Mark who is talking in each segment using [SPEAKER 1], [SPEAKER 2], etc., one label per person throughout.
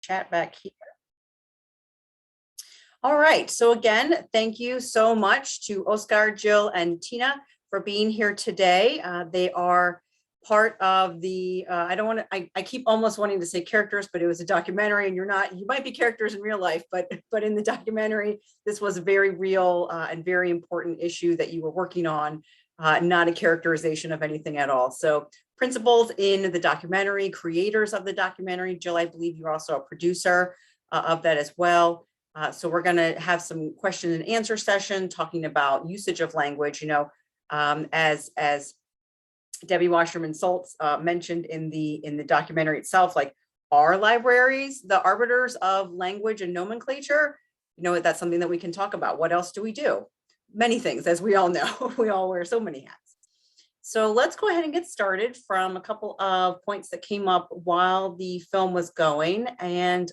[SPEAKER 1] chat back here. All right, so again, thank you so much to Oscar, Jill, and Tina for being here today. They are part of the, I keep almost wanting to say characters, but it was a documentary and you might be characters in real life, but in the documentary, this was a very real and very important issue that you were working on, not a characterization of anything at all. So principals in the documentary, creators of the documentary. Jill, I believe you're also a producer of that as well. So we're going to have some question and answer session talking about usage of language, as Debbie Wasserman Saltz mentioned in the documentary itself, like, are libraries the arbiters of language and nomenclature? That's something that we can talk about. What else do we do? Many things, as we all know. We all wear so many hats. So let's go ahead and get started from a couple of points that came up while the film was going. And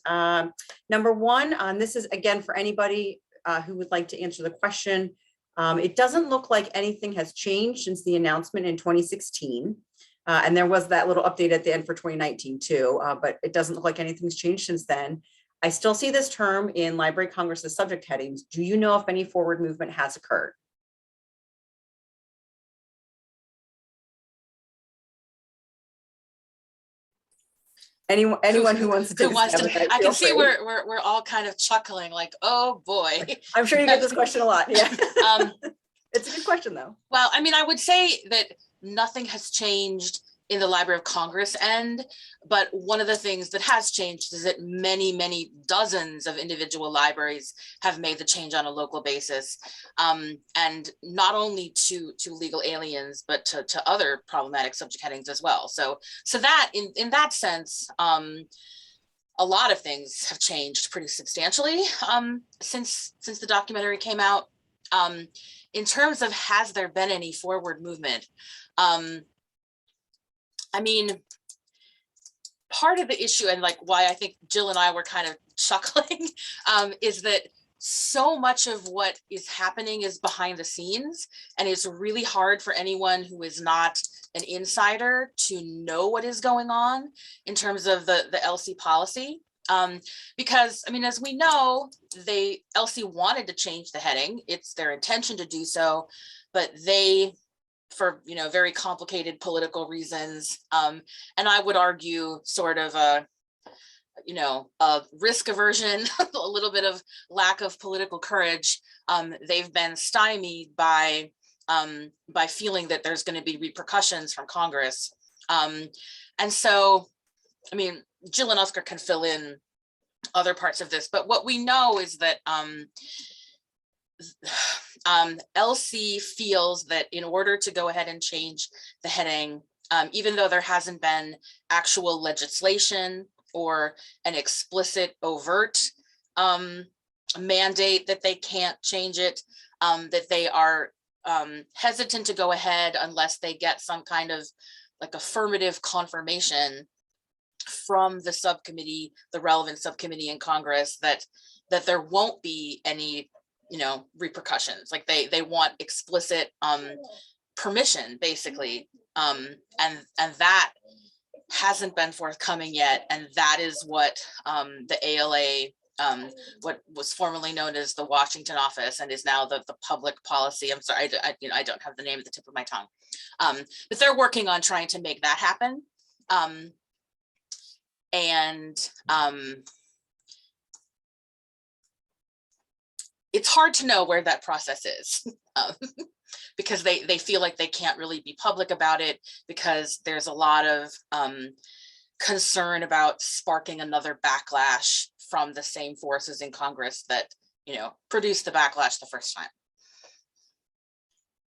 [SPEAKER 1] number one, this is again for anybody who would like to answer the question. It doesn't look like anything has changed since the announcement in 2016. And there was that little update at the end for 2019 too, but it doesn't look like anything's changed since then. I still see this term in Library of Congress's subject headings. Do you know if any forward movement has occurred? Anyone who wants to take a stab at that,
[SPEAKER 2] I can see we're all kind of chuckling, like, oh boy.
[SPEAKER 1] I'm sure you get this question a lot. Yeah. It's a good question though.
[SPEAKER 2] Well, I mean, I would say that nothing has changed in the Library of Congress end, but one of the things that has changed is that many dozens of individual libraries have made the change on a local basis, and not only to legal aliens, but to other problematic subject headings as well. So that in that sense, a lot of things have changed pretty substantially since the documentary came out. In terms of has there been any forward movement? I mean, part of the issue and like why I think Jill and I were kind of chuckling is that so much of what is happening is behind the scenes, and it's really hard for anyone who is not an insider to know what is going on in terms of the LC policy. Because I mean, as we know, LC wanted to change the heading. It's their intention to do so, but they, for very complicated political reasons, and I would argue sort of a risk aversion, a little bit of lack of political courage, they've been stymied by feeling that there's going to be repercussions from Congress. And so, I mean, Jill and Oscar can fill in other parts of this, but what we know is that LC feels that in order to go ahead and change the heading, even though there hasn't been actual legislation or an explicit overt mandate that they can't change it, that they are hesitant to go ahead unless they get some kind of like affirmative confirmation from the subcommittee, the relevant subcommittee in Congress, that there won't be any repercussions. Like they want explicit permission, basically, and that hasn't been forthcoming yet, and that is what the ALA, what was formerly known as the Washington office and is now the public policy. I'm sorry, I don't have the name at the tip of my tongue, but they're working on trying to make that happen, and it's hard to know where that process is because they feel like they can't really be public about it because there's a lot of concern about sparking another backlash from the same forces in Congress that, produced the backlash the first time.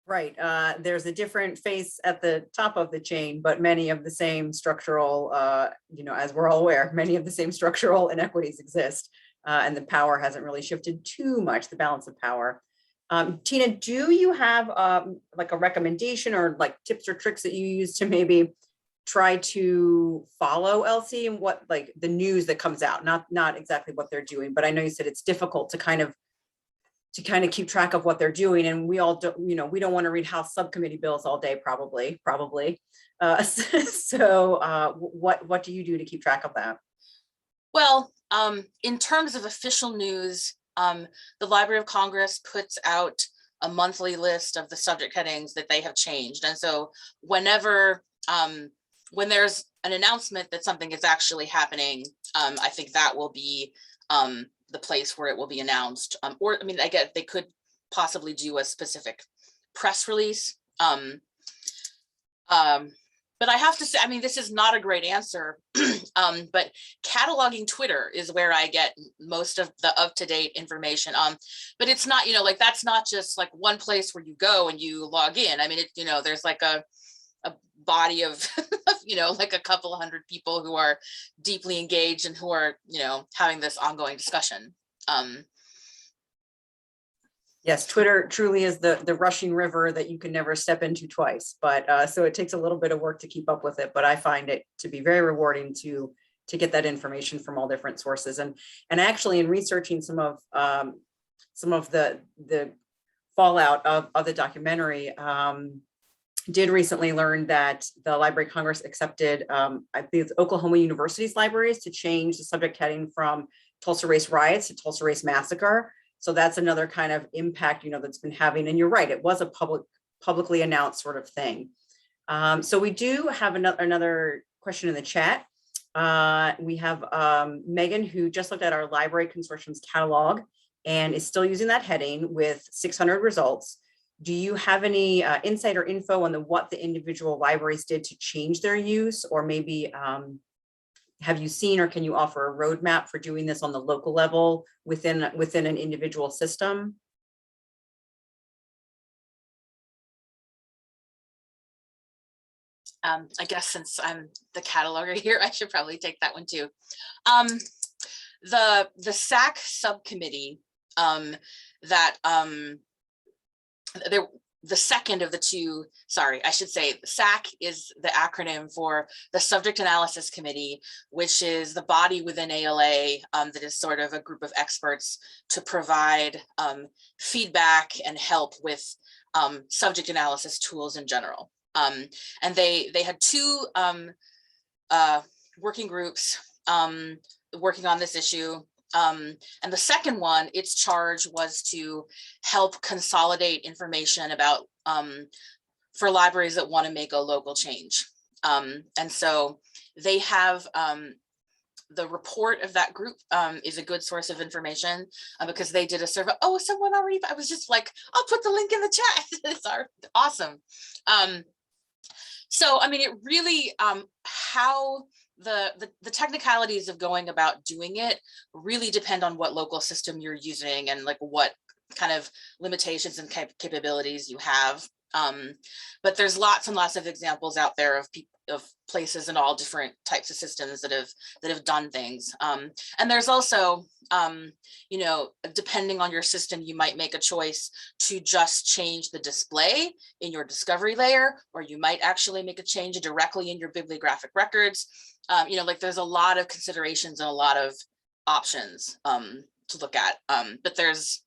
[SPEAKER 1] Right. There's a different face at the top of the chain, but many of the same structural, as we're all aware, many of the same structural inequities exist. And the power hasn't really shifted too much, the balance of power. Tina, do you have like a recommendation or like tips or tricks that you use to maybe try to follow LC and what, like the news that comes out, not exactly what they're doing, but I know you said it's difficult to kind of keep track of what they're doing, and we all don't, we don't want to read House subcommittee bills all day, probably. So what do you do to keep track of that?
[SPEAKER 2] Well, In terms of official news, the Library of Congress puts out a monthly list of the subject headings that they have changed. And so whenever, when there's an announcement that something is actually happening, I think that will be the place where it will be announced. Or, I mean, I get they could possibly do a specific press release. But I have to say, I mean, this is not a great answer, but cataloging Twitter is where I get most of the up-to-date information. But it's not, you know, like that's not just like one place where you go and you log in. I mean, it, you know, there's like a body of, you know, like a couple hundred people who are deeply engaged and who are, you know, having this ongoing discussion.
[SPEAKER 1] Yes, Twitter truly is the rushing river that you can never step into twice. But so it takes a little bit of work to keep up with it. But I find it to be very rewarding to get that information from all different sources. And actually, in researching some of the fallout of the documentary, did recently learn that the Library of Congress accepted, I believe, Oklahoma University's libraries to change the subject heading from Tulsa Race Riots to Tulsa Race Massacre. So that's another kind of impact, you know, that's been having, and you're right, it was a publicly announced sort of thing. So we do have another question in the chat. We have Megan, who just looked at our library consortium's catalog and is still using that heading with 600 results. Do you have any insight or info on what the individual libraries did to change their use, or maybe have you seen or can you offer a roadmap for doing this on the local level within an individual system?
[SPEAKER 2] I guess since I'm the cataloger here, I should probably take that one too. The SAC subcommittee the second of the two, sorry, I should say SAC is the acronym for the Subject Analysis Committee, which is the body within ALA that is sort of a group of experts to provide feedback and help with subject analysis tools in general. And they had two working groups working on this issue. And the second one, its charge was to help consolidate information about for libraries that want to make a local change. And so they have the report of that group is a good source of information because they did a survey. Oh, someone already, I was just like, I'll put the link in the chat. It's awesome. So, I mean, it really, how the technicalities of going about doing it really depend on what local system you're using and like what kind of limitations and capabilities you have. But there's lots and lots of examples out there of places in all different types of systems that have done things. And there's also, you know, depending on your system, you might make a choice to just change the display in your discovery layer, or you might actually make a change directly in your bibliographic records. You know, like there's a lot of considerations and a lot of options to look at, but there's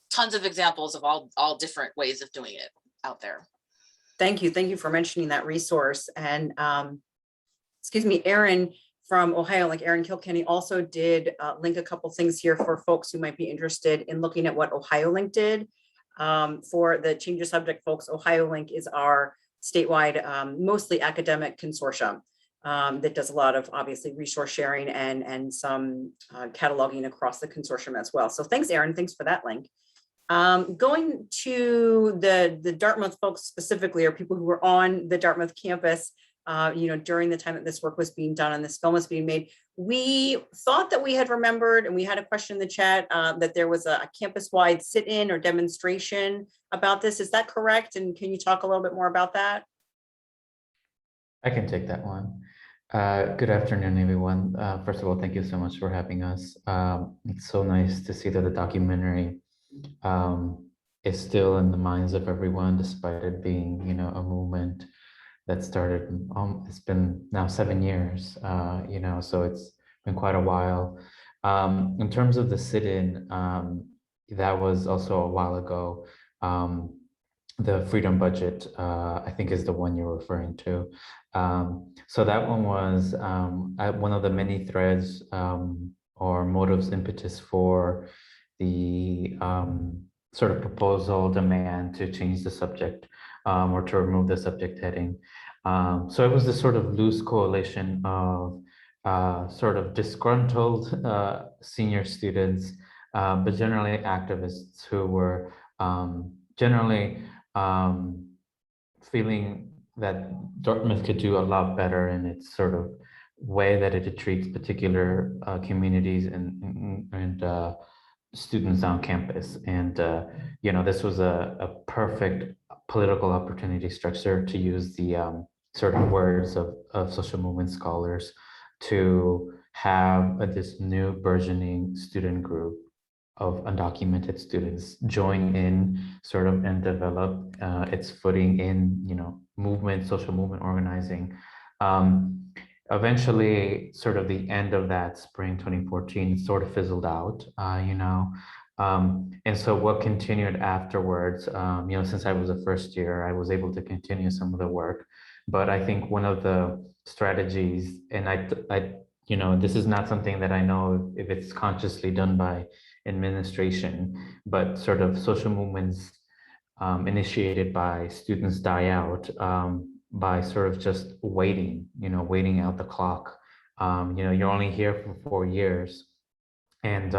[SPEAKER 2] tons of examples of all different ways of doing it out there.
[SPEAKER 1] Thank you for mentioning that resource. And excuse me, Aaron from Ohio, like Aaron Kilkenny, also did link a couple things here for folks who might be interested in looking at what OhioLink did. For the change of subject folks, OhioLink is our statewide, mostly academic consortium that does a lot of obviously resource sharing and some cataloging across the consortium as well. So thanks, Aaron. Thanks for that link. Going to the Dartmouth folks specifically, or people who were on the Dartmouth campus, you know, during the time that this work was being done and this film was being made, we thought that we had remembered, and we had a question in the chat that there was a campus-wide sit-in or demonstration about this. Is that correct? And can you talk a little bit more about that?
[SPEAKER 3] I can take that one. Good afternoon, everyone. First of all, thank you so much for having us. It's so nice to see that the documentary is still in the minds of everyone, despite it being, you know, a movement that started, it's been now 7 years, you know, so it's been quite a while. In terms of the sit-in, that was also a while ago. the freedom budget, I think is the one you're referring to. So that one was one of the many threads or motives impetus for the sort of proposal demand to change the subject or to remove the subject heading. So it was this sort of loose coalition of sort of disgruntled senior students, but generally activists who were generally feeling that Dartmouth could do a lot better in its sort of way that it treats particular communities and students on campus. And, this was a perfect political opportunity structure to use the sort of words of social movement scholars to have this new burgeoning student group of undocumented students join in sort of and develop its footing in, movement, social movement organizing. Eventually, sort of the end of that spring 2014 sort of fizzled out, and so what continued afterwards, since I was a first year, I was able to continue some of the work. But I think one of the strategies, and this is not something that I know if it's consciously done by administration, but sort of social movements initiated by students die out by sort of just waiting out the clock. You're only here for 4 years, and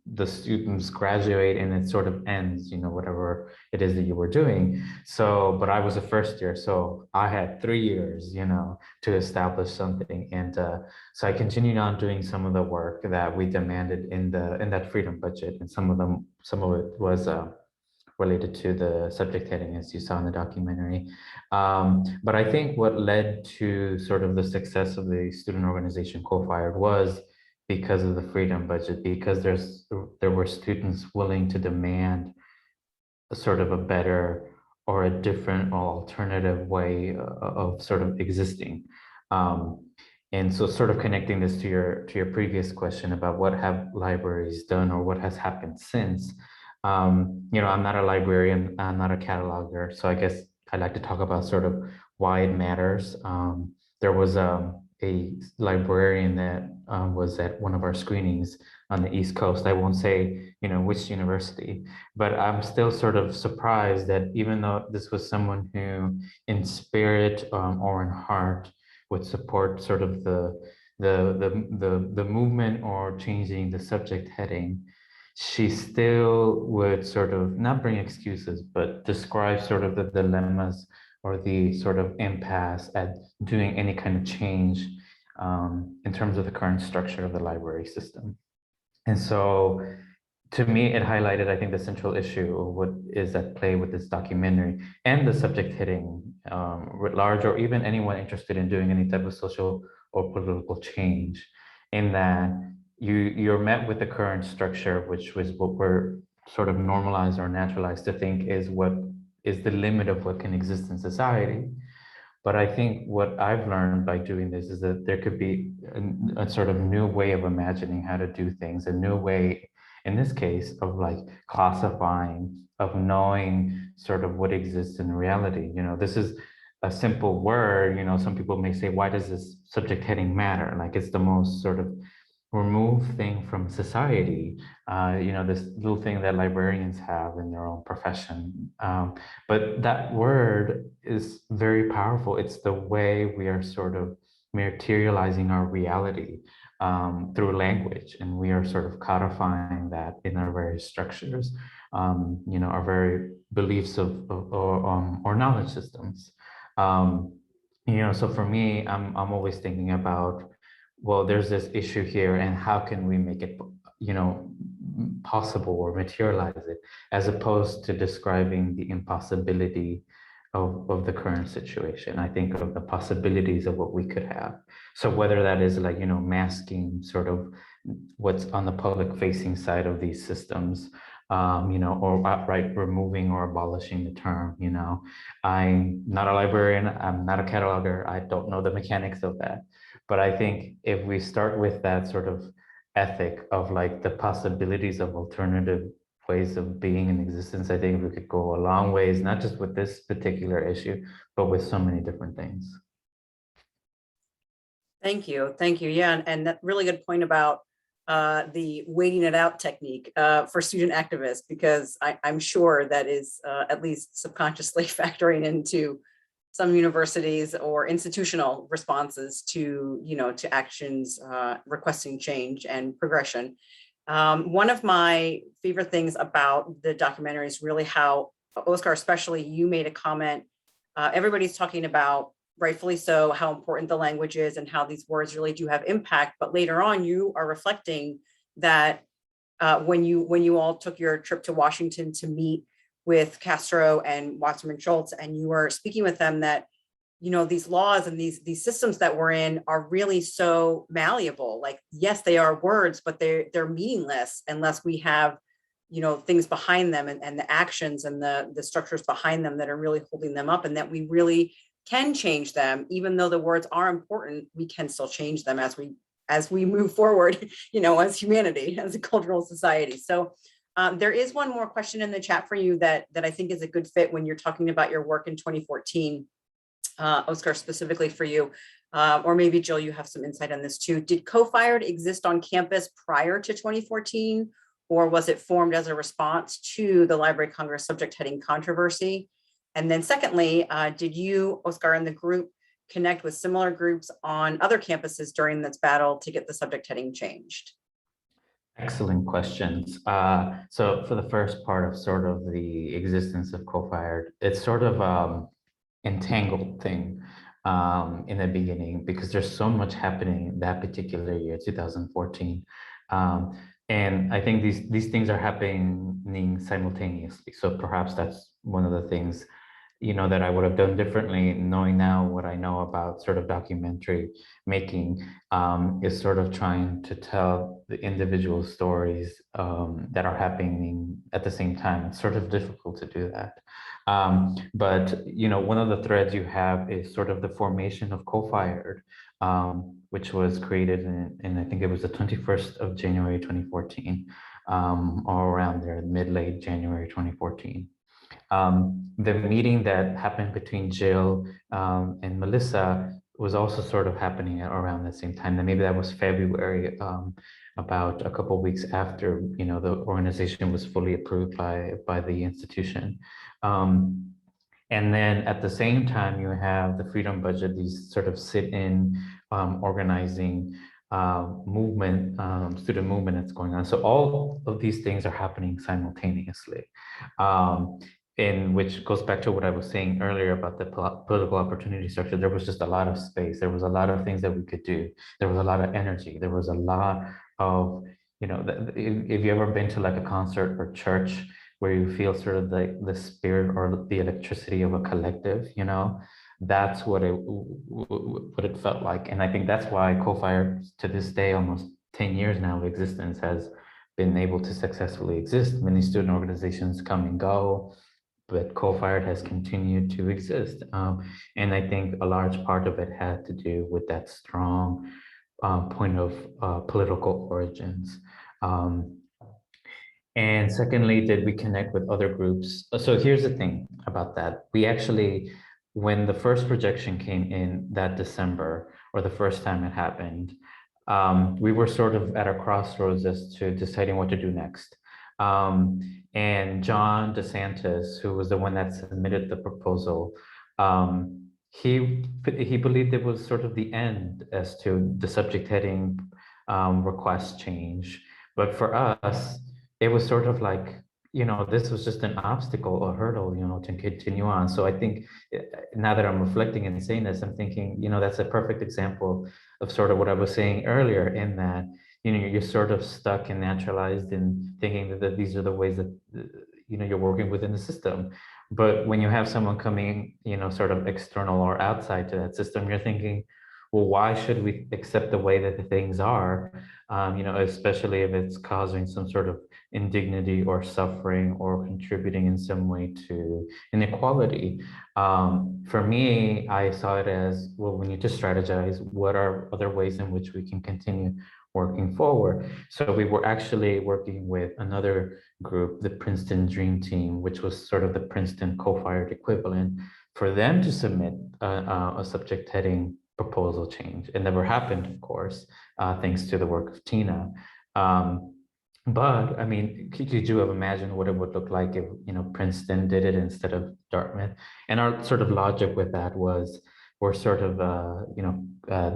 [SPEAKER 3] the students graduate and it sort of ends, whatever it is that you were doing. So, but I was a first year, so I had 3 years, to establish something. And so I continued on doing some of the work that we demanded in that freedom budget. And some of it was related to the subject heading, as you saw in the documentary. But I think what led to sort of the success of the student organization Co-Fired was because of the freedom budget, because there were students willing to demand a sort of a better or a different or alternative way of sort of existing. And so sort of connecting this to your previous question about what have libraries done or what has happened since, I'm not a librarian, I'm not a cataloger, so I guess I'd like to talk about sort of why it matters. There was a librarian that was at one of our screenings on the East Coast. I won't say, which university, but I'm still sort of surprised that even though this was someone who in spirit or in heart would support sort of the movement or changing the subject heading, she still would sort of not bring excuses, but describe sort of the dilemmas or the sort of impasse at doing any kind of change in terms of the current structure of the library system. And so to me, it highlighted, I think, the central issue of what is at play with this documentary and the subject hitting writ large, or even anyone interested in doing any type of social or political change, in that you're met with the current structure, which was what we're sort of normalized or naturalized to think is what is the limit of what can exist in society. But I think what I've learned by doing this is that there could be a sort of new way of imagining how to do things, a new way, in this case, of like classifying, of knowing sort of what exists in reality. This is a simple word, some people may say, why does this subject heading matter? Like it's the most sort of removed thing from society, this little thing that librarians have in their own profession. But that word is very powerful. It's the way we are sort of materializing our reality through language, and we are sort of codifying that in our various structures, our very beliefs or knowledge systems. So for me, I'm always thinking about, well, there's this issue here, and how can we make it, possible or materialize it, as opposed to describing the impossibility of the current situation. I think of the possibilities of what we could have. So whether that is like, masking sort of what's on the public facing side of these systems, or outright removing or abolishing the term. I'm not a librarian, I'm not a cataloger, I don't know the mechanics of that. But I think if we start with that sort of ethic of like the possibilities of alternative ways of being in existence. I think we could go a long ways, not just with this particular issue, but with so many different things.
[SPEAKER 1] Thank you. Thank you. Yeah. And that really good point about the waiting it out technique for student activists, because I'm sure that is at least subconsciously factoring into some universities or institutional responses to, to actions requesting change and progression. One of my favorite things about the documentary is really how, Oscar, especially you made a comment. Everybody's talking about, rightfully so, how important the language is and how these words really do have impact. But later on, you are reflecting that when you all took your trip to Washington to meet with Castro and Wasserman Schultz, and you were speaking with them, that these laws and these systems that we're in are really so malleable. Like, yes, they are words, but they're meaningless unless we have things behind them, and the actions and the structures behind them that are really holding them up, and that we really can change them. Even though the words are important, we can still change them as we move forward, as humanity, as a cultural society. So there is one more question in the chat for you that I think is a good fit when you're talking about your work in 2014, Oscar, specifically for you, or maybe Jill, you have some insight on this too. Did Co-Fired exist on campus prior to 2014, or was it formed as a response to the Library of Congress subject heading controversy? And then secondly, did you, Oscar, and the group connect with similar groups on other campuses during this battle to get the subject heading changed?
[SPEAKER 3] Excellent questions. So for the first part of sort of the existence of Co-Fired, it's sort of entangled thing in the beginning, because there's so much happening that particular year, 2014. And I think these things are happening simultaneously. So perhaps that's one of the things that I would have done differently, knowing now what I know about sort of documentary making, is sort of trying to tell the individual stories that are happening at the same time. It's sort of difficult to do that. But one of the threads you have is sort of the formation of Co-Fired, which was created in I think it was the 21st of January 2014, or around there, late January 2014. The meeting that happened between Jill and Melissa was also sort of happening around the same time. And maybe that was February, about a couple of weeks after the organization was fully approved by the institution. And then at the same time, you have the Freedom Budget, these sort of sit-in organizing movement, student movement that's going on. So all of these things are happening simultaneously. In which goes back to what I was saying earlier about the political opportunity structure. There was just a lot of space. There was a lot of things that we could do. There was a lot of energy. There was a lot of, if you ever been to like a concert or church where you feel sort of the spirit or the electricity of a collective, that's what it felt like. And I think that's why Co-Fired, to this day, almost 10 years now of existence, has been able to successfully exist. Many student organizations come and go, but Co-Fired has continued to exist. And I think a large part of it had to do with that strong point of political origins. And secondly, did we connect with other groups? So here's the thing about that. We actually, when the first projection came in that December, or the first time it happened, we were sort of at a crossroads as to deciding what to do next. And John DeSantis, who was the one that submitted the proposal, he believed it was sort of the end as to the subject heading request change. But for us, it was sort of like, this was just an obstacle, a hurdle, to continue on. So I think now that I'm reflecting and saying this, I'm thinking, that's a perfect example of sort of what I was saying earlier, in that, you're sort of stuck and naturalized in thinking that these are the ways that, you're working within the system. But when you have someone coming, sort of external or outside to that system, you're thinking, well, why should we accept the way that the things are, especially if it's causing some sort of indignity or suffering or contributing in some way to inequality. For me, I saw it as, well, we need to strategize. What are other ways in which we can continue working forward. So we were actually working with another group, the Princeton Dream Team, which was sort of the Princeton co-fired equivalent, for them to submit a subject heading proposal change. It never happened, of course, thanks to the work of Tina. But I mean, could you have imagined what it would look like if, Princeton did it instead of Dartmouth? And our sort of logic with that was, we're sort of,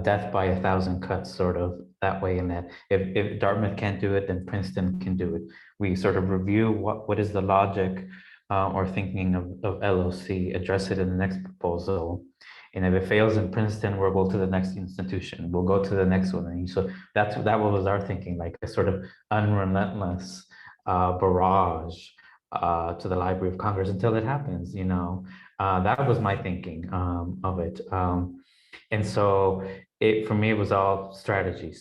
[SPEAKER 3] death by 1,000 cuts, sort of that way, in that if Dartmouth can't do it, then Princeton can do it. We sort of review what is the logic or thinking of LOC, address it in the next proposal. And if it fails in Princeton, we'll go to the next institution. We'll go to the next one. And so that was our thinking, like a sort of unrelentless barrage to the Library of Congress until it happens. That was my thinking of it. And so for me, it was all strategy.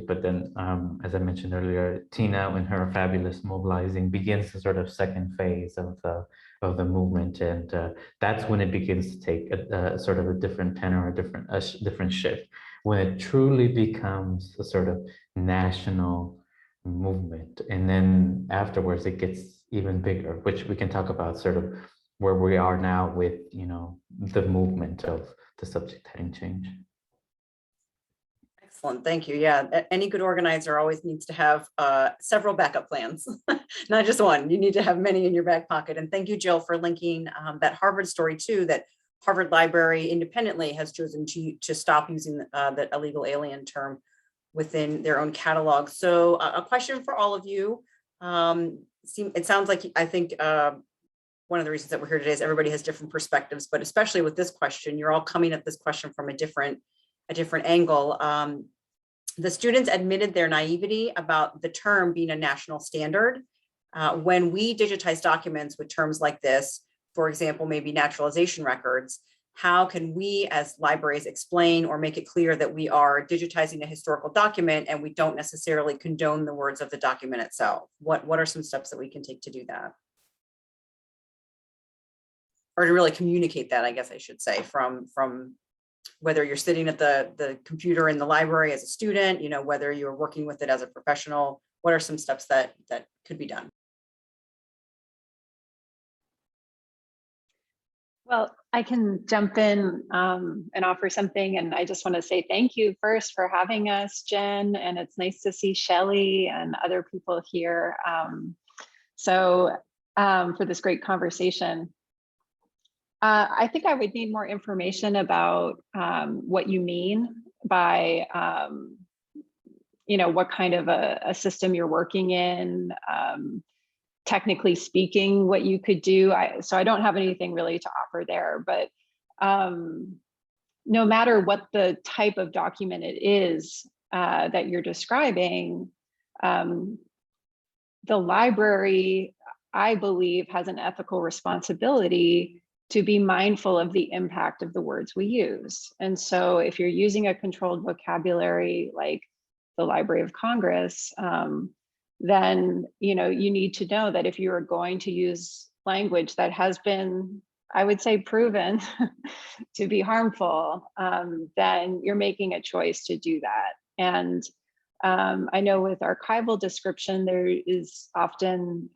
[SPEAKER 3] But then, as I mentioned earlier, Tina, in her fabulous mobilizing, begins the sort of second phase of the movement, and that's when it begins to take a sort of a different tenor, a different shift, when it truly becomes a sort of national movement. And then afterwards, it gets even bigger, which we can talk about, sort of where we are now with, the movement of the subject heading change.
[SPEAKER 1] Excellent, thank you. Yeah, any good organizer always needs to have several backup plans, not just one. You need to have many in your back pocket. And thank you, Jill, for linking that Harvard story too, that Harvard Library independently has chosen to stop using that illegal alien term within their own catalog. So a question for all of you. It sounds like, I think one of the reasons that we're here today is everybody has different perspectives, but especially with this question, you're all coming at this question from a different angle. The students admitted their naivety about the term being a national standard. When we digitize documents with terms like this, for example, maybe naturalization records, how can we as libraries explain or make it clear that we are digitizing a historical document and we don't necessarily condone the words of the document itself? What are some steps that we can take to do that? Or to really communicate that, I guess I should say, from whether you're sitting at the computer in the library as a student, whether you're working with it as a professional, what are some steps that could be done?
[SPEAKER 4] Well, I can jump in and offer something. And I just want to say thank you first for having us, Jen. And it's nice to see Shelley and other people here. For this great conversation. I think I would need more information about what you mean by, what kind of a system you're working in, technically speaking, what you could do. So I don't have anything really to offer there, but no matter what the type of document it is that you're describing, the library, I believe, has an ethical responsibility to be mindful of the impact of the words we use. And so if you're using a controlled vocabulary like the Library of Congress, then you need to know that if you are going to use language that has been, I would say, proven to be harmful, then you're making a choice to do that. And I know with archival description, there is often,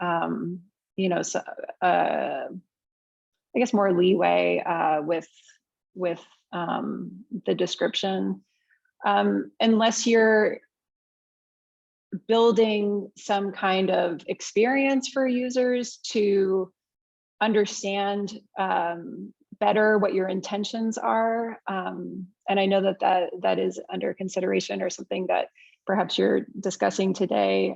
[SPEAKER 4] I guess more leeway with the description, unless you're building some kind of experience for users to understand better what your intentions are. And I know that is under consideration, or something that perhaps you're discussing today.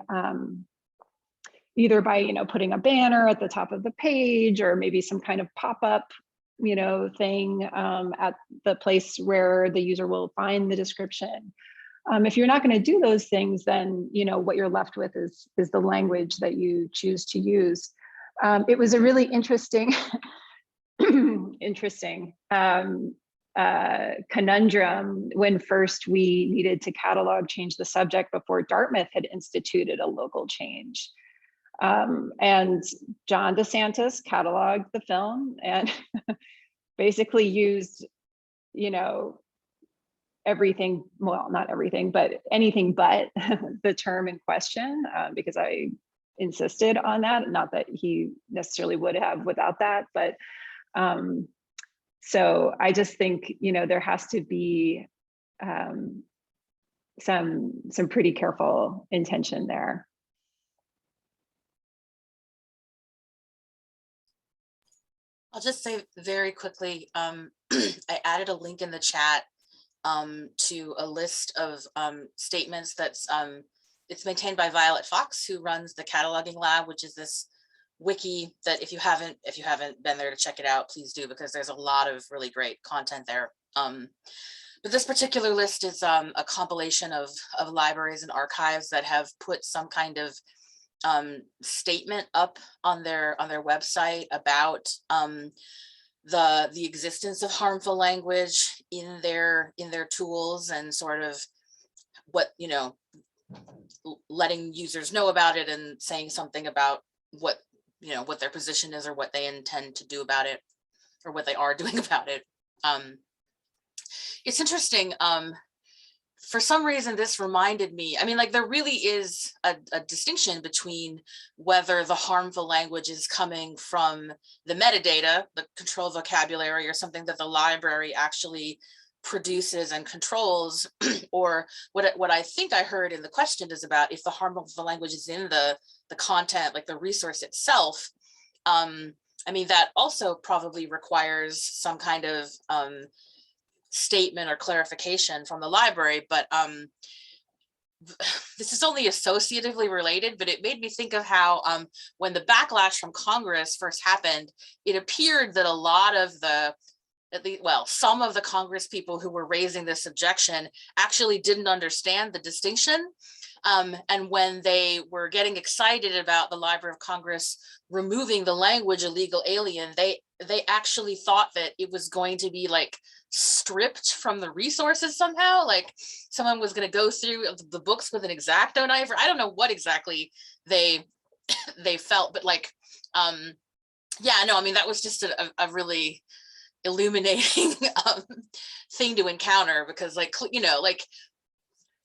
[SPEAKER 4] Either by putting a banner at the top of the page, or maybe some kind of pop-up thing at the place where the user will find the description. If you're not going to do those things, then what you're left with is the language that you choose to use. It was a really interesting conundrum when first we needed to catalog change the subject before Dartmouth had instituted a local change. And John DeSantis cataloged the film and basically used, everything, well, not everything, but anything but the term in question, because I insisted on that. Not that he necessarily would have without that, but so I just think, you know, there has to be some pretty careful intention there.
[SPEAKER 2] I'll just say very quickly, I added a link in the chat to a list of statements that's it's maintained by Violet Fox, who runs the cataloging lab, which is this wiki that if you haven't been there to check it out, please do, because there's a lot of really great content there. But this particular list is a compilation of libraries and archives that have put some kind of statement up on their website about the existence of harmful language in their tools, and sort of what, you know, letting users know about it and saying something about what, you know, what their position is or what they intend to do about it, or what they are doing about it. It's interesting. For some reason, this reminded me, I mean, like, there really is a distinction between whether the harmful language is coming from the metadata, the controlled vocabulary, or something that the library actually produces and controls, or what I think I heard in the question is about if the harmful language is in the content, like the resource itself. I mean, that also probably requires some kind of statement or clarification from the library, but this is only associatively related, but it made me think of how when the backlash from Congress first happened, it appeared that a lot of the, at least, well, some of the Congress people who were raising this objection actually didn't understand the distinction. And when they were getting excited about the Library of Congress removing the language illegal alien, they actually thought that it was going to be like stripped from the resources somehow, like someone was going to go through the books with an X-Acto knife, or I don't know what exactly they felt, but like, yeah, no, I mean, that was just a really illuminating thing to encounter, because, like, you know, like,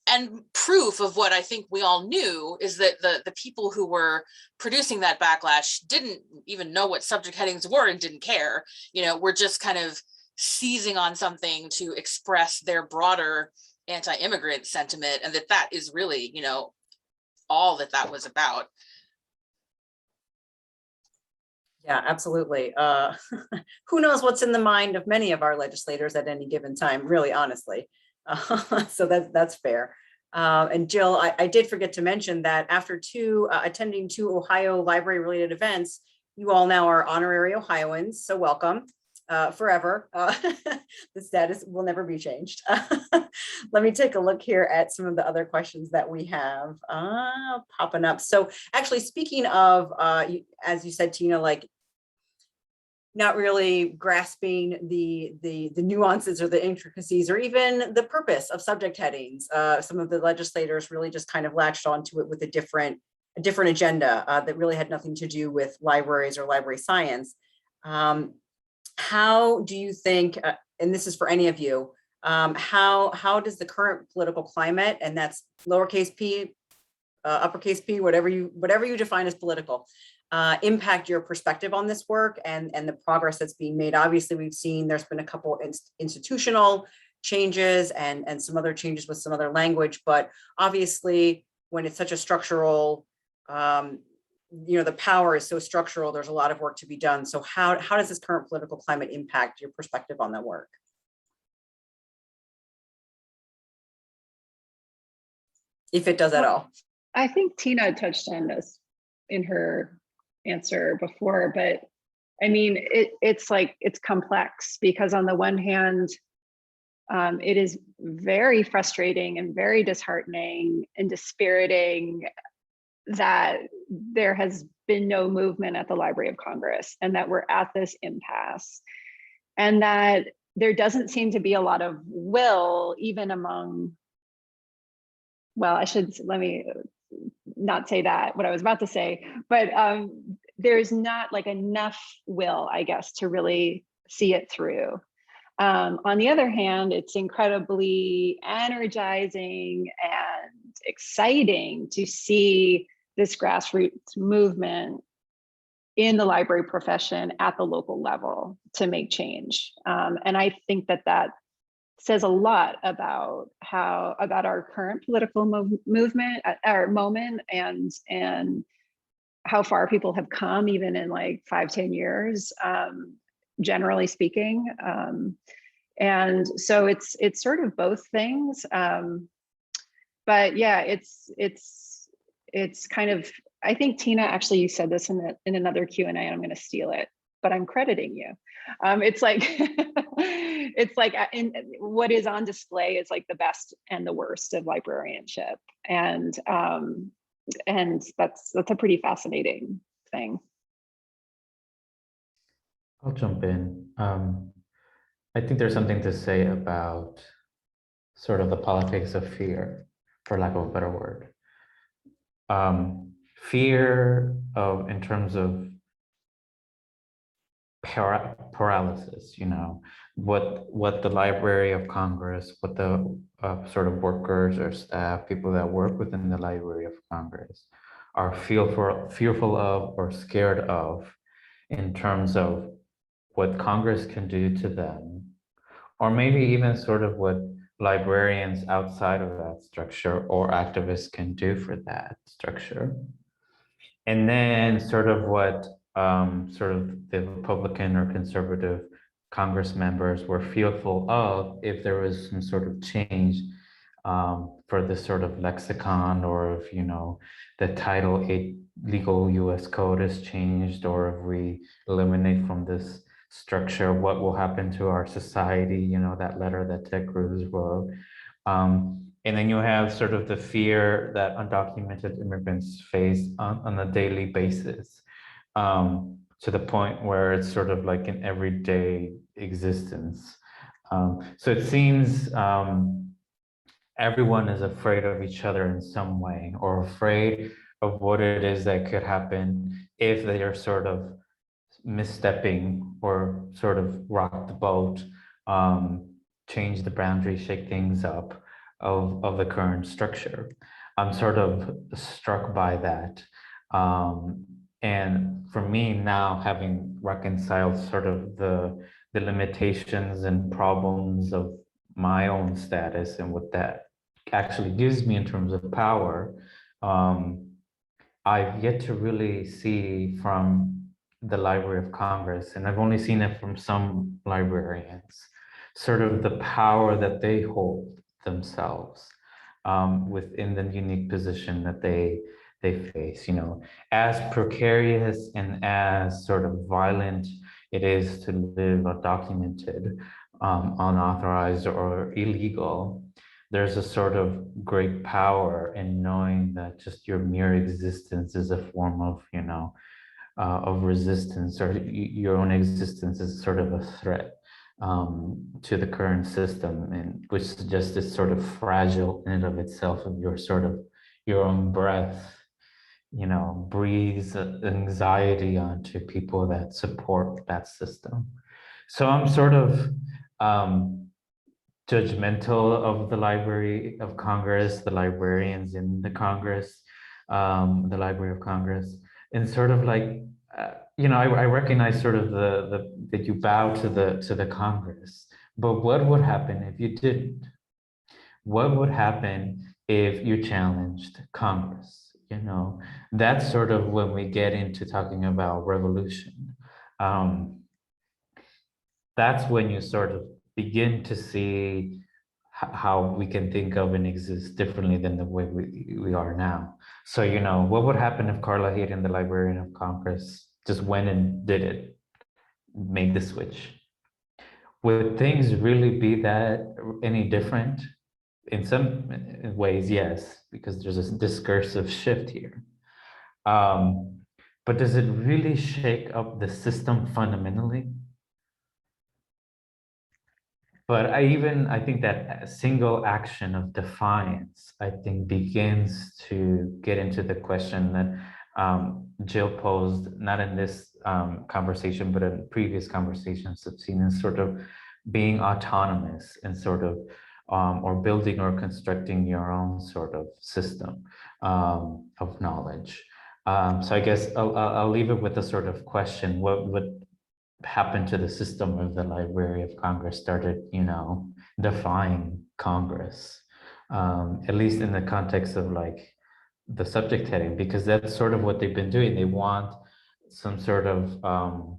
[SPEAKER 2] and proof of what I think we all knew is that the people who were producing that backlash didn't even know what subject headings were and didn't care, you know, were just kind of seizing on something to express their broader anti-immigrant sentiment, and that is really, you know, all that was about.
[SPEAKER 1] Yeah, absolutely. Who knows what's in the mind of many of our legislators at any given time, really, honestly. So that's fair. And Jill, I did forget to mention that after attending two Ohio library related events, you all now are honorary Ohioans, so welcome. Forever. The status will never be changed. Let me take a look here at some of the other questions that we have popping up. So actually, speaking of, as you said, Tina, like not really grasping the nuances or the intricacies or even the purpose of subject headings. Some of the legislators really just kind of latched onto it with a different agenda that really had nothing to do with libraries or library science. How do you think, and this is for any of you, how does the current political climate, and that's lowercase p, uppercase p, whatever you define as political, impact your perspective on this work and the progress that's being made? Obviously, we've seen there's been a couple institutional changes and some other changes with some other language, but obviously when it's such a structural, you know, the power is so structural, there's a lot of work to be done. So how does this current political climate impact your perspective on that work? If it does at all.
[SPEAKER 4] I think Tina touched on this in her answer before, but I mean, it's complex, because on the one hand, it is very frustrating and very disheartening and dispiriting that there has been no movement at the Library of Congress, and that we're at this impasse, and that there doesn't seem to be a lot of will even among, well, let me not say that, what I was about to say, but there's not like enough will, I guess, to really see it through. On the other hand, it's incredibly energizing and exciting to see this grassroots movement in the library profession at the local level to make change. And I think that that says a lot about about our current political movement, our moment, and how far people have come even in like 5-10 years, generally speaking. And so it's sort of both things. But yeah, it's kind of, I think Tina, actually you said this in another Q&A, and I'm going to steal it, but I'm crediting you. It's like, it's like what is on display is like the best and the worst of librarianship. And that's a pretty fascinating thing.
[SPEAKER 3] I'll jump in. I think there's something to say about sort of the politics of fear, for lack of a better word. Fear of, in terms of paralysis, you know, what the Library of Congress, what the sort of workers or staff, people that work within the Library of Congress are fearful of or scared of in terms of what Congress can do to them, or maybe even sort of what librarians outside of that structure or activists can do for that structure. And then sort of what sort of the Republican or conservative Congress members were fearful of if there was some sort of change for this sort of lexicon, or if, you know, the Title 8 legal US code is changed, or if we eliminate from this structure, what will happen to our society, you know, that letter that Ted Cruz wrote. And then you have sort of the fear that undocumented immigrants face on a daily basis, to the point where it's sort of like an everyday existence. So it seems everyone is afraid of each other in some way, or afraid of what it is that could happen if they are sort of misstepping or sort of rock the boat, change the boundary, shake things up of the current structure. I'm sort of struck by that. And for me now, having reconciled sort of the limitations and problems of my own status and what that actually gives me in terms of power, I've yet to really see from the Library of Congress, and I've only seen it from some librarians, sort of the power that they hold themselves within the unique position that they face. You know, as precarious and as sort of violent it is to live undocumented, unauthorized, or illegal, there's a sort of great power in knowing that just your mere existence is a form of, you know, of resistance, or your own existence is sort of a threat to the current system, and which suggests it's sort of fragile in and of itself, of your sort of your own breath, you know, breathes anxiety onto people that support that system. So I'm sort of judgmental of the Library of Congress, the librarians in the Congress, the Library of Congress, and sort of like, you know, I recognize sort of that you bow to the Congress, but what would happen if you didn't? What would happen if you challenged Congress? You know, that's sort of when we get into talking about revolution. That's when you sort of begin to see how we can think of and exist differently than the way we are now. So, you know, what would happen if Carla Hayden, the Librarian of Congress, just went and did it, made the switch? Would things really be that any different? In some ways, yes, because there's a discursive shift here. But does it really shake up the system fundamentally? But I think that a single action of defiance, I think, begins to get into the question that Jill posed, not in this conversation, but in previous conversations I've seen, and sort of being autonomous and sort of or building or constructing your own sort of system of knowledge. So I guess I'll leave it with a sort of question: what would happen to the system if the Library of Congress started, defying Congress, at least in the context of like the subject heading, because that's sort of what they've been doing. They want some sort of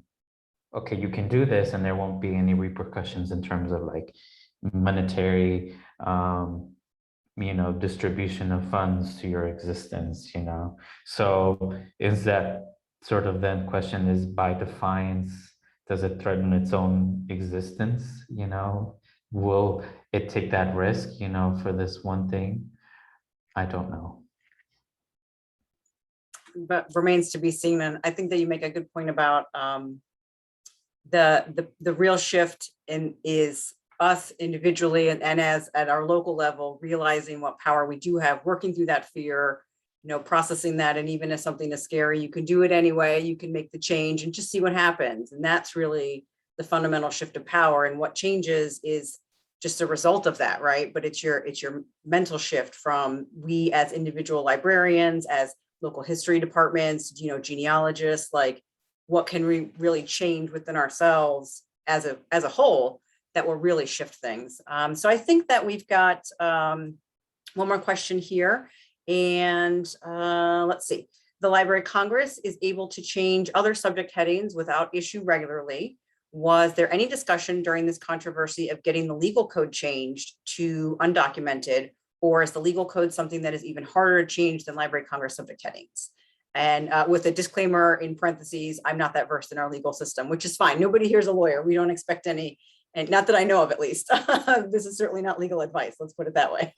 [SPEAKER 3] okay, you can do this and there won't be any repercussions in terms of like monetary distribution of funds to your existence. So is that sort of then question, is by defiance, does it threaten its own existence? Will it take that risk, for this one thing? I don't know.
[SPEAKER 1] But remains to be seen. And I think that you make a good point about the real shift is us individually and as at our local level, realizing what power we do have, working through that fear, processing that. And even if something is scary, you can do it anyway, you can make the change and just see what happens. And that's really the fundamental shift of power. And what changes is just a result of that, right? But it's your mental shift from we as individual librarians, as local history departments, genealogists, like what can we really change within ourselves as a whole that will really shift things. So I think that we've got one more question here. And let's see. The Library of Congress is able to change other subject headings without issue regularly. Was there any discussion during this controversy of getting the legal code changed to undocumented, or is the legal code something that is even harder to change than Library of Congress subject headings? And with a disclaimer in parentheses, I'm not that versed in our legal system, which is fine. Nobody here's a lawyer. We don't expect any, and not that I know of at least. This is certainly not legal advice. Let's put it that way.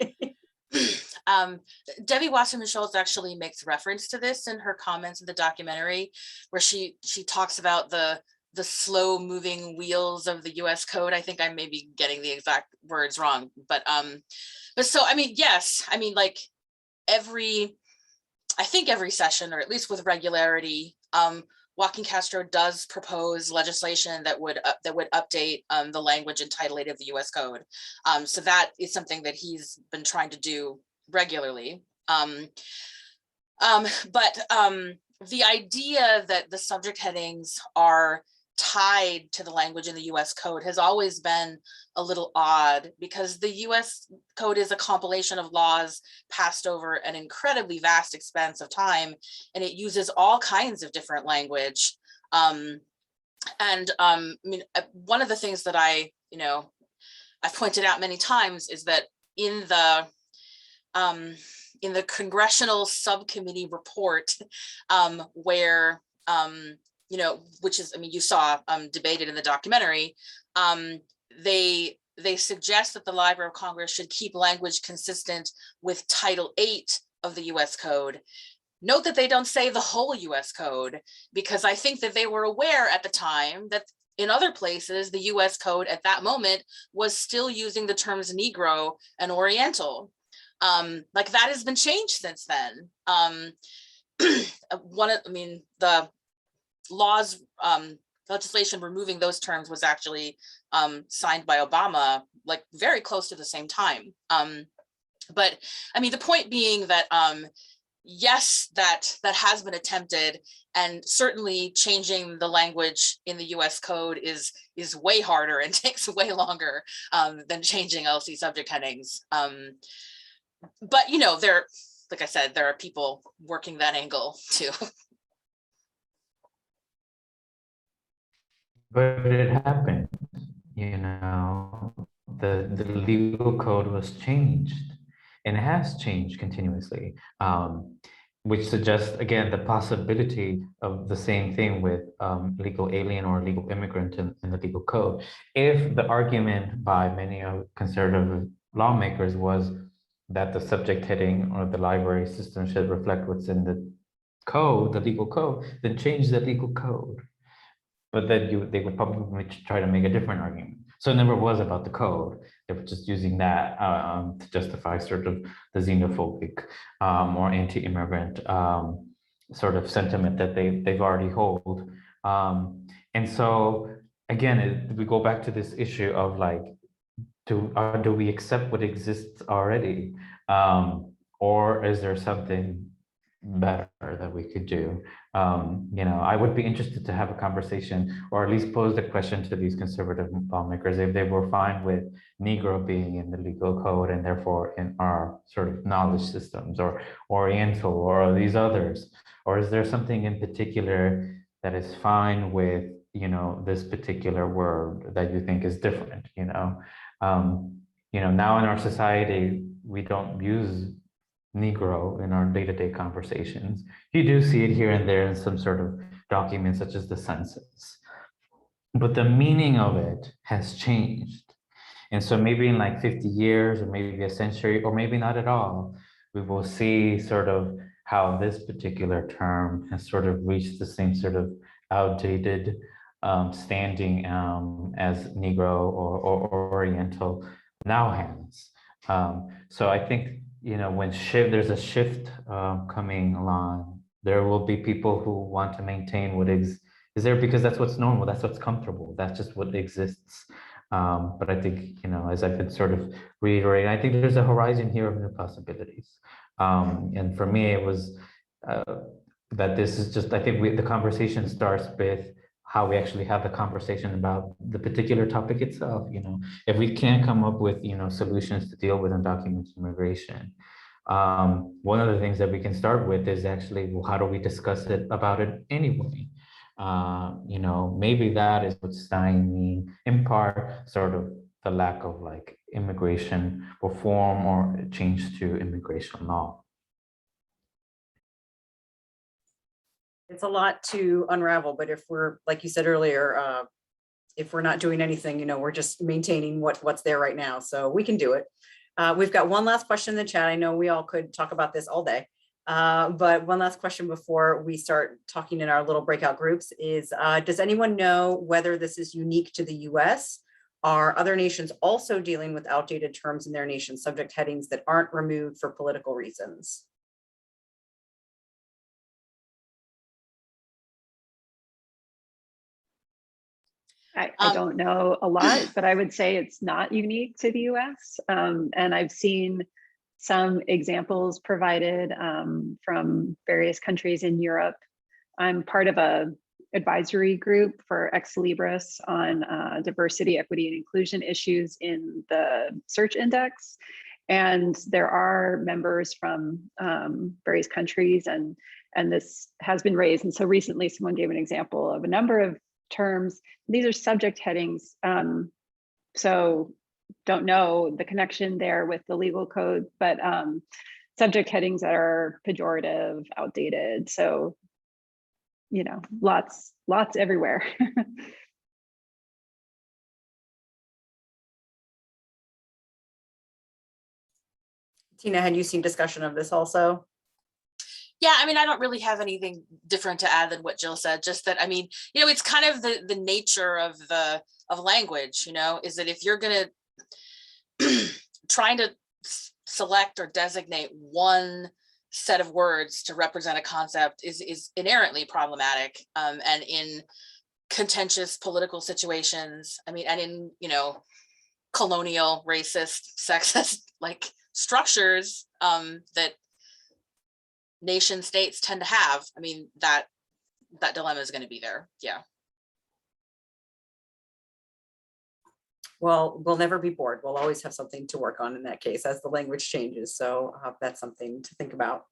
[SPEAKER 2] Debbie Wasserman-Schultz actually makes reference to this in her comments in the documentary, where she talks about the slow moving wheels of the US code. I think I may be getting the exact words wrong, but so, I mean, yes, I mean, like every session, or at least with regularity, Joaquin Castro does propose legislation that would update the language and Title 8 of the US code. So that is something that he's been trying to do regularly. But the idea that the subject headings are tied to the language in the US code has always been a little odd, because the US code is a compilation of laws passed over an incredibly vast expanse of time, and it uses all kinds of different language. I mean, one of the things that I've pointed out many times is that in the congressional subcommittee report, where which is, I mean, you saw debated in the documentary, they suggest that the Library of Congress should keep language consistent with Title 8 of the US code. Note that they don't say the whole US code, because I think that they were aware at the time that in other places, the US code at that moment was still using the terms Negro and Oriental. Like that has been changed since then. The laws, legislation removing those terms was actually signed by Obama, like very close to the same time. But I mean, the point being that yes, that has been attempted, and certainly changing the language in the US code is way harder and takes way longer than changing LC subject headings. But there, like I said, there are people working that angle too.
[SPEAKER 3] But it happened, the legal code was changed, and it has changed continuously, which suggests, again, the possibility of the same thing with legal alien or legal immigrant in the legal code. If the argument by many conservative lawmakers was that the subject heading or the library system should reflect what's in the code, the legal code, then change the legal code. But then they would probably try to make a different argument. So it never was about the code. They were just using that to justify sort of the xenophobic or anti-immigrant sort of sentiment that they've already hold. And so again, we go back to this issue of like, do we accept what exists already? Or is there something better that we could do? I would be interested to have a conversation, or at least pose the question to these conservative lawmakers if they were fine with Negro being in the legal code and therefore in our sort of knowledge systems, or Oriental, or these others, or is there something in particular that is fine with this particular word that you think is different? Now in our society, we don't use Negro in our day-to-day conversations. You do see it here and there in some sort of document, such as the census, but the meaning of it has changed. And so maybe in like 50 years, or maybe a century, or maybe not at all, we will see sort of how this particular term has sort of reached the same sort of outdated standing as Negro or Oriental now has. So I think, when there's a shift coming along, there will be people who want to maintain what is there, because that's what's normal, that's what's comfortable, that's just what exists. But I think, as I've been sort of reiterating, I think there's a horizon here of new possibilities. And for me, it was that this is just, I think the conversation starts with how we actually have the conversation about the particular topic itself. If we can't come up with, solutions to deal with undocumented immigration, one of the things that we can start with is actually, well, how do we discuss about it anyway? Maybe that is what's stymieing, in part, sort of the lack of like immigration reform or change to immigration law.
[SPEAKER 1] It's a lot to unravel, but if we're, like you said earlier, if we're not doing anything, we're just maintaining what's there right now. So we can do it. We've got one last question in the chat. I know we all could talk about this all day, but one last question before we start talking in our little breakout groups is, does anyone know whether this is unique to the US? Are other nations also dealing with outdated terms in their nation's subject headings that aren't removed for political reasons?
[SPEAKER 4] I don't know a lot, but I would say it's not unique to the US. And I've seen some examples provided from various countries in Europe. I'm part of a advisory group for Ex Libris on diversity, equity, and inclusion issues in the search index. And there are members from various countries, and this has been raised. And so recently someone gave an example of a number of terms. These are subject headings. So don't know the connection there with the legal code, but subject headings that are pejorative, outdated. So, lots everywhere.
[SPEAKER 1] Tina, had you seen discussion of this also?
[SPEAKER 2] Yeah, I don't really have anything different to add than what Jill said, just that, it's kind of the nature of language, is that if you're going to trying to select or designate one set of words to represent a concept is inherently problematic. And in contentious political situations, and in, colonial, racist, sexist, like structures that nation states tend to have, that dilemma is going to be there. Yeah.
[SPEAKER 1] Well, we'll never be bored. We'll always have something to work on in that case as the language changes. So that's something to think about.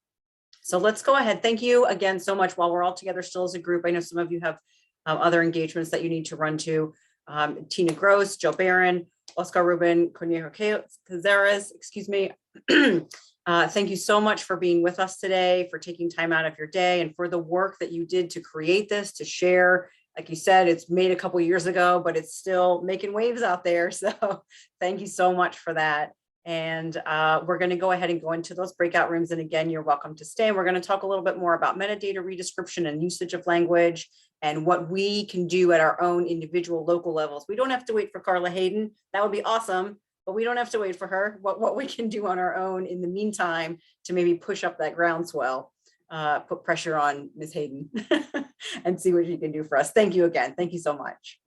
[SPEAKER 1] So let's go ahead. Thank you again so much. While we're all together still as a group, I know some of you have other engagements that you need to run to. Tina Gross, Joe Barron, Oscar Rubin, Conejo Cazares, excuse me. Thank you so much for being with us today, for taking time out of your day, and for the work that you did to create this, to share. Like you said, it's made a couple of years ago, but it's still making waves out there. So thank you so much for that. And we're going to go ahead and go into those breakout rooms. And again, you're welcome to stay. We're going to talk a little bit more about metadata redescription and usage of language and what we can do at our own individual local levels. We don't have to wait for Carla Hayden. That would be awesome, but we don't have to wait for her. What we can do on our own in the meantime to maybe push up that groundswell, put pressure on Ms. Hayden and see what she can do for us. Thank you again. Thank you so much.